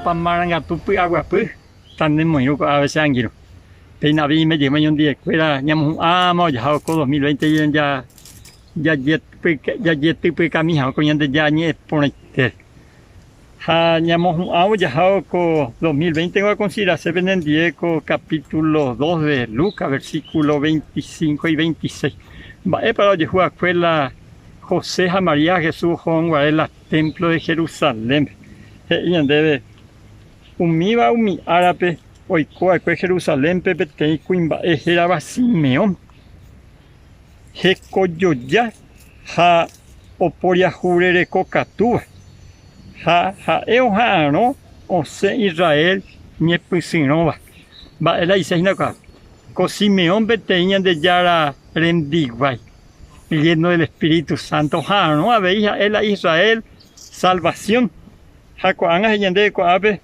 pamarangatupi aguapy, tanemoiruko a veces anguiro. Peinaví me llevo un día de escuela, ñamos ya con 2020 ya yetupi camija con yande ya ni ponete. Ñamos ya con 2020 voy a considerar se venden capítulo 2 de Lucas, versículo 25 y 26. Va para de la escuela José María Jesús Juan Guarela, templo de Jerusalén. Y debe umiva árabe hoy cual Jerusalén pepete cuimba era Simeón. Hecoyoya ha oporia jurere cocatúa. No o se Israel ni pusinova. Va la diseña acá. Con Simeón beteña de Yara rendiguay. Lleno del Espíritu Santo, no habéis a Israel salvación. Jacoanga yende coabe,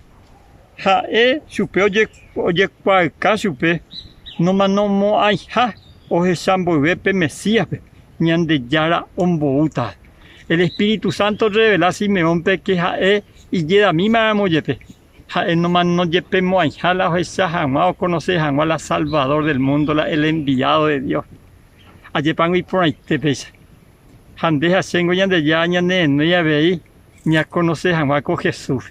supe oye cualca supe, no manomo ay o Sambovepe Mesías, ñande yara ombouta. El Espíritu Santo revela a Simeón que y llega a mí mamoyepe. No man no yepe moay, la esa jamás conoce jamás la Salvador del mundo, el enviado de Dios. Ayepango y por ahí te pesa. Handeja sengo yande ya ñane no ya veí ni a conocer jamás con Jesús.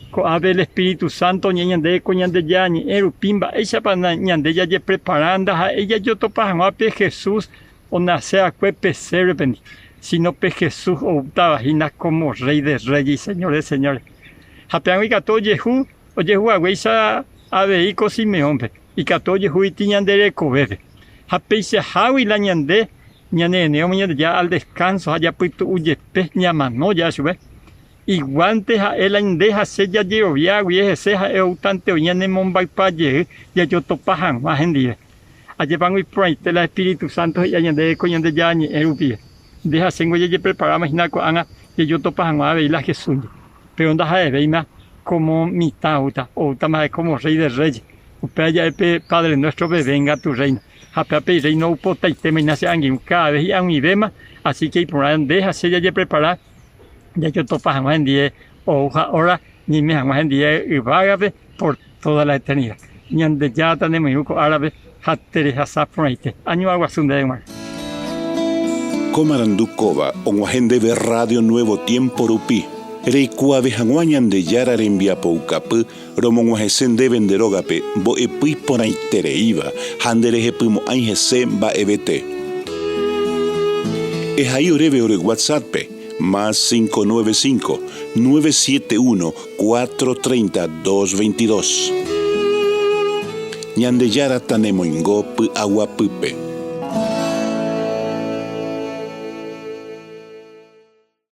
Con ave el Espíritu Santo ñande con ñande ya ni erupimba ella para ñande ya ye preparando ella yo topa jamás pe Jesús o nace a cue pecer sino pe Jesús o tabajina como Rey de Reyes y Señores de Señores. Japeango y cato yehu o yehu agüeisa ave y Simeón y cato yehu y tiñande de cobebe. Hapeise hawi la ñande ñane ya al descanso haya puesto uyepe ñamano ya sube iguante a el andeja se ya llovía y ese eutante o ñane mombay paye ya yo topajan más en día allá van y proite el Espíritu Santo y ñande coñande ya ni erupie deja sengo ya preparar imagina ko anga ya yo topajan a ver la Jesús pero onda ha veima como mitad o más como Rey de Reyes upea ya Padre nuestro venga tu reino. Happy reino pota y tema y nace angin cada vez y a un vema así que por ahí deja se ya preparar ya yo topa jamás en día o ahora ni me jamás en día y vágave por toda la eternidad ni ande ya tenemos yuco árabe hatere hasaproite año aguasunde de mar Comarandukova onguajende de Radio Nuevo Tiempo Rupi Reikuave hanguañan de Yara rembia poucapu, romonguajesen de venderogape, bo epui por aitereiva, handereje primo aingese ba ebete. Es ahí oreve ore WhatsApp, más 595-971-430-222. Ñande Yara tanemoingo pu aguapupe.